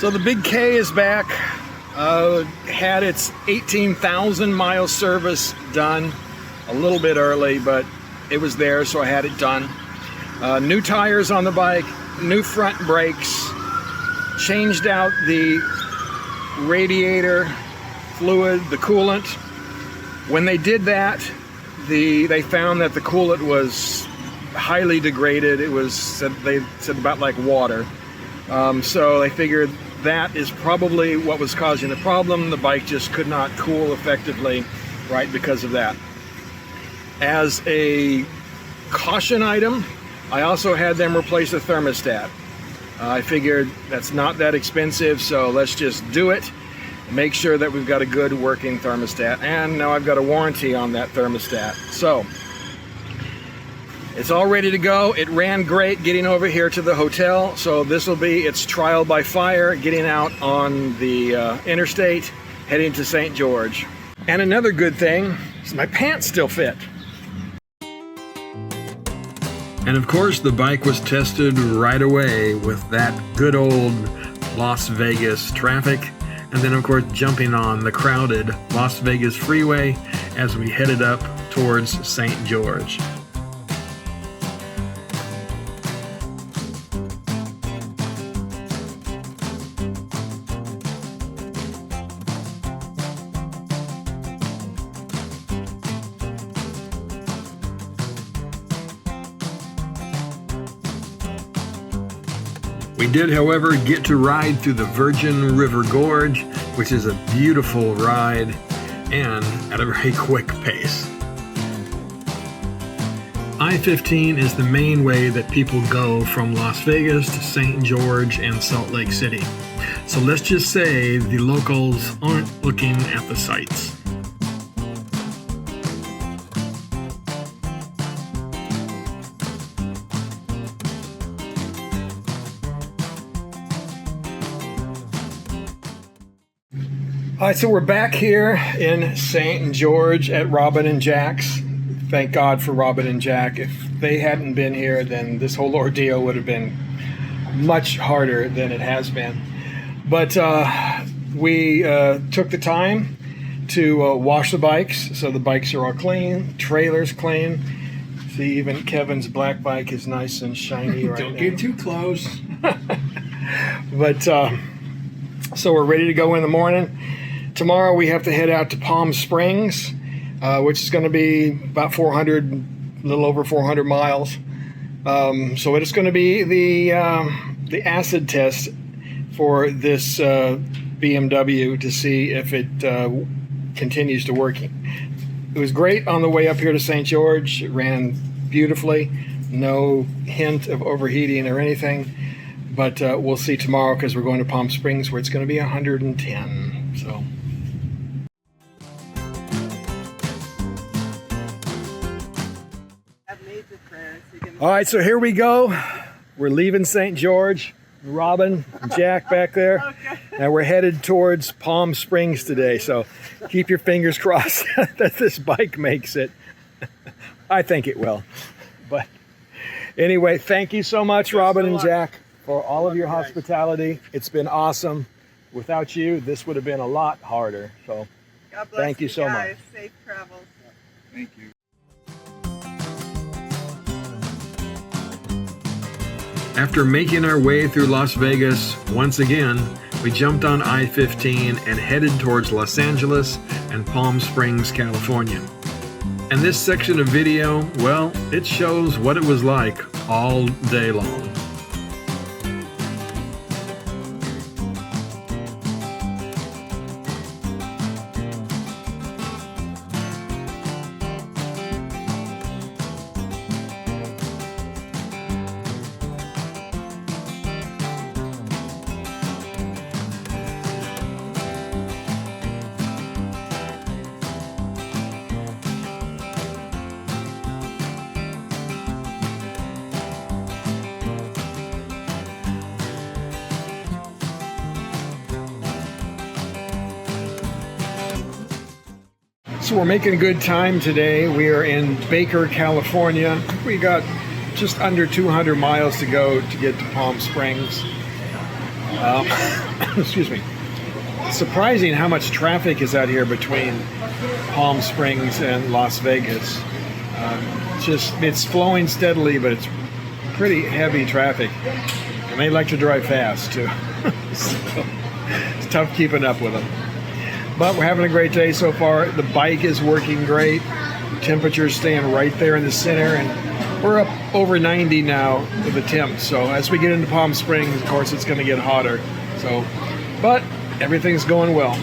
So the Big K is back. Had its 18,000 mile service done a little bit early, but it was there, so I had it done. New tires on the bike, new front brakes, changed out the radiator fluid, the coolant. When they did that, they found that the coolant was highly degraded. It was, they said about like water. So they figured that is probably what was causing the problem. The bike just could not cool effectively, right, because of that. As a caution item, I also had them replace the thermostat. I figured that's not that expensive, so let's just do it. Make sure that we've got a good working thermostat, and now I've got a warranty on that thermostat. So it's all ready to go. It ran great getting over here to the hotel, so this will be its trial by fire, getting out on the interstate, heading to St. George. And another good thing is my pants still fit. And of course, the bike was tested right away with that good old Las Vegas traffic, and then of course jumping on the crowded Las Vegas freeway as we headed up towards St. George. We did, however, get to ride through the Virgin River Gorge, which is a beautiful ride and at a very quick pace. I-15 is the main way that people go from Las Vegas to St. George and Salt Lake City. So let's just say the locals aren't looking at the sights. All right, so we're back here in St. George at Robin and Jack's. Thank God for Robin and Jack. If they hadn't been here, then this whole ordeal would have been much harder than it has been. But we took the time to wash the bikes, so the bikes are all clean, trailer's clean. See, even Kevin's black bike is nice and shiny right now. Don't get too close. But so we're ready to go in the morning. Tomorrow we have to head out to Palm Springs, which is going to be about a little over 400 miles. So it is going to be the acid test for this BMW to see if it continues to working. It was great on the way up here to St. George. It ran beautifully, no hint of overheating or anything. But we'll see tomorrow because we're going to Palm Springs where it's going to be 110. So. All right, so here we go. We're leaving St. George. Robin and Jack back there. Okay. And we're headed towards Palm Springs today. So keep your fingers crossed that this bike makes it. I think it will. But anyway, thank you so much, Robin and Jack, for all of your hospitality. It's been awesome. Without you, this would have been a lot harder. So God bless thank you so much. Safe travels. Thank you. After making our way through Las Vegas once again, we jumped on I-15 and headed towards Los Angeles and Palm Springs, California. And this section of video, well, it shows what it was like all day long. So we're making good time today. We are in Baker, California. We got just under 200 miles to go to get to Palm Springs. Excuse me. Surprising how much traffic is out here between Palm Springs and Las Vegas. It's flowing steadily, but it's pretty heavy traffic. And they like to drive fast too. So it's tough keeping up with them. But we're having a great day so far. The bike is working great. Temperature's staying right there in the center, and we're up over 90 now with the temp. So as we get into Palm Springs, of course, it's going to get hotter. So, but everything's going well.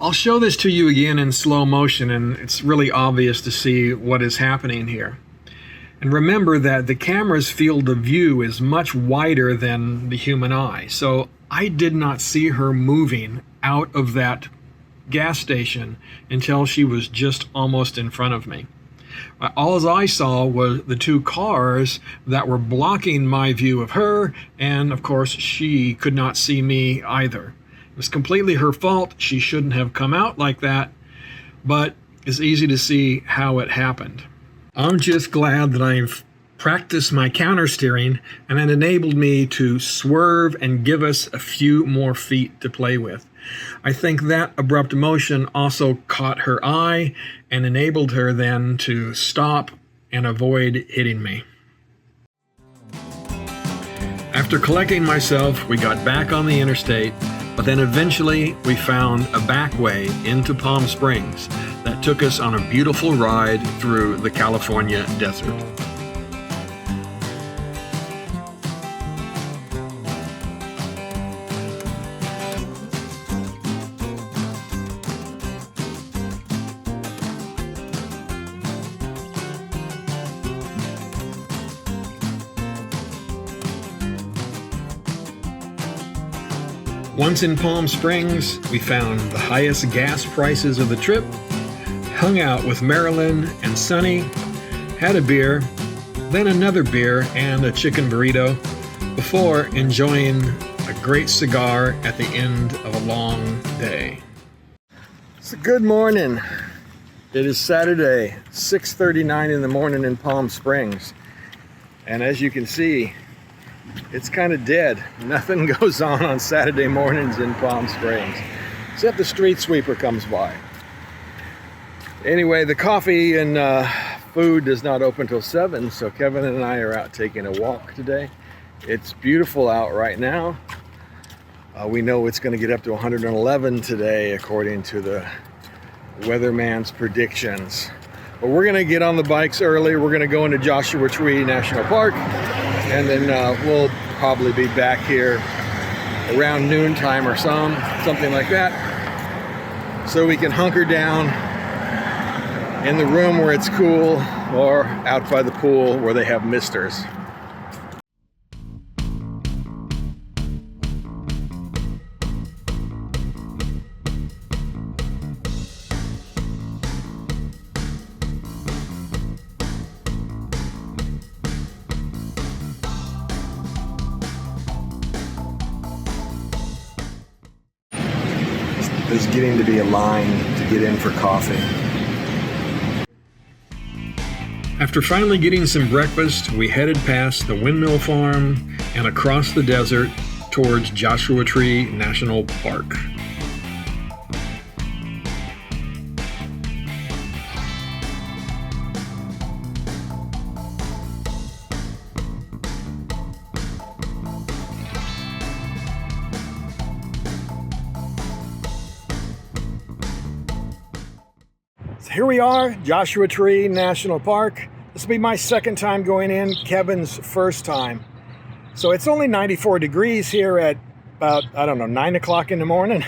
I'll show this to you again in slow motion, and it's really obvious to see what is happening here. And remember that the camera's field of view is much wider than the human eye, so I did not see her moving out of that gas station until she was just almost in front of me. All I saw was the two cars that were blocking my view of her, and of course she could not see me either. It was completely her fault. She shouldn't have come out like that, but it's easy to see how it happened. I'm just glad that I've practiced my counter steering, and it enabled me to swerve and give us a few more feet to play with. I think that abrupt motion also caught her eye and enabled her then to stop and avoid hitting me. After collecting myself, we got back on the interstate, but then eventually we found a back way into Palm Springs that took us on a beautiful ride through the California desert. Once in Palm Springs, we found the highest gas prices of the trip, hung out with Marilyn and Sunny, had a beer, then another beer and a chicken burrito, before enjoying a great cigar at the end of a long day. So good morning. It is Saturday, 6:39 in the morning in Palm Springs. And as you can see, it's kind of dead. Nothing goes on Saturday mornings in Palm Springs, except the street sweeper comes by. Anyway, the coffee and food does not open till 7, so Kevin and I are out taking a walk today. It's beautiful out right now. We know it's going to get up to 111 today, according to the weatherman's predictions. But we're going to get on the bikes early. We're going to go into Joshua Tree National Park, and then we'll probably be back here around noontime or something like that, so we can hunker down in the room where it's cool, or out by the pool where they have misters. There's getting to be a line to get in for coffee. After finally getting some breakfast, we headed past the windmill farm and across the desert towards Joshua Tree National Park. Here we are, Joshua Tree National Park. This will be my second time going in, Kevin's first time. So it's only 94 degrees here at about, 9 o'clock in the morning.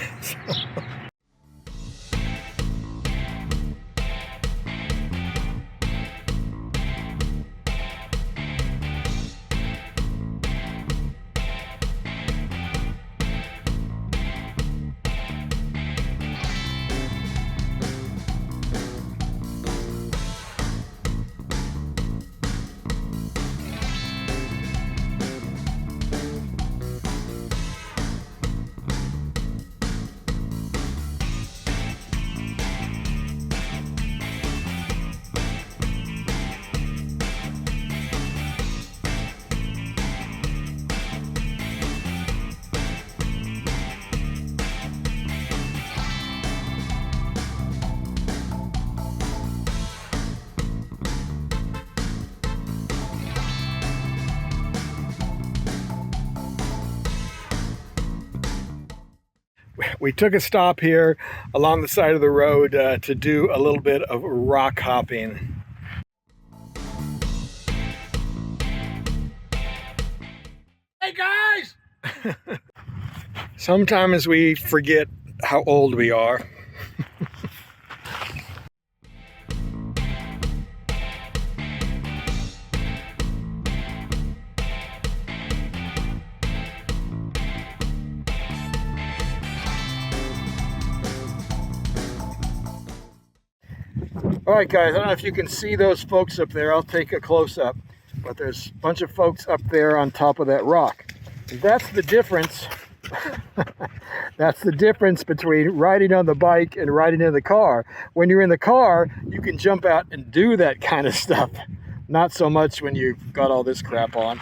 we took a stop here along the side of the road to do a little bit of rock hopping. Hey guys! Sometimes we forget how old we are. All right, guys, I don't know if you can see those folks up there. I'll take a close-up. But there's a bunch of folks up there on top of that rock. And that's the difference. That's the difference between riding on the bike and riding in the car. When you're in the car, you can jump out and do that kind of stuff. Not so much when you've got all this crap on.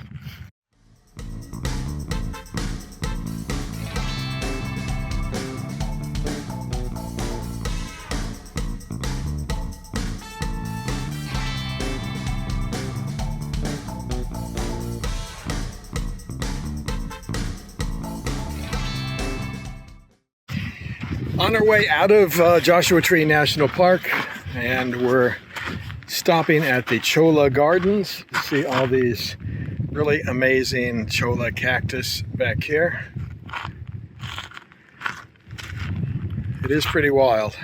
On our way out of Joshua Tree National Park, and we're stopping at the Cholla Gardens to see all these really amazing Cholla cactus back here. It is pretty wild.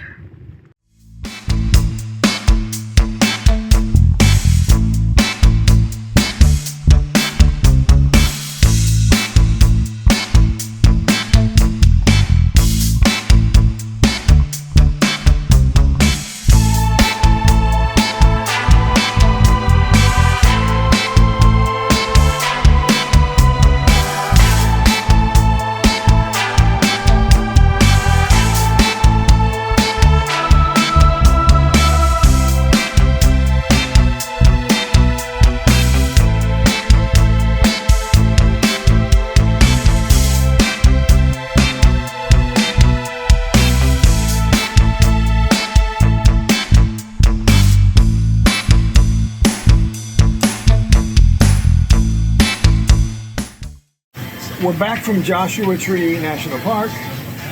We're back from Joshua Tree National Park.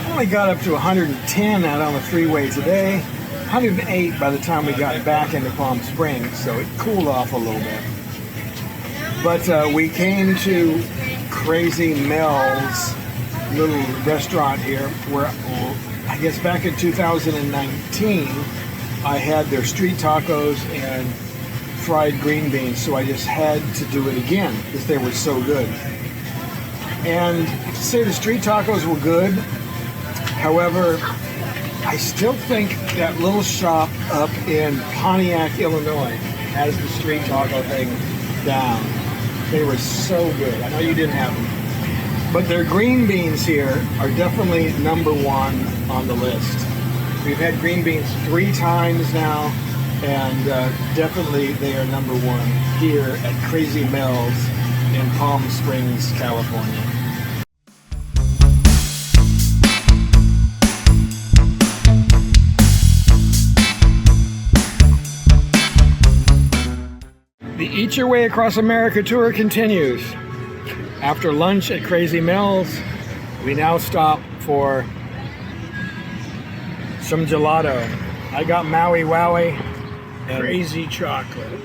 Only got up to 110 out on the freeway today. 108 by the time we got back into Palm Springs, so it cooled off a little bit. But we came to Crazy Mel's little restaurant here, where I guess back in 2019 I had their street tacos and fried green beans, so I just had to do it again because they were so good. And to say the street tacos were good, however, I still think that little shop up in Pontiac, Illinois has the street taco thing down. They were so good. I know you didn't have them. But their green beans here are definitely #1 on the list. We've had green beans 3 times now, and definitely they are #1 here at Crazy Mel's in Palm Springs, California. The Eat Your Way Across America tour continues. After lunch at Crazy Mel's, we now stop for some gelato. I got Maui Wowie and Crazy chocolate.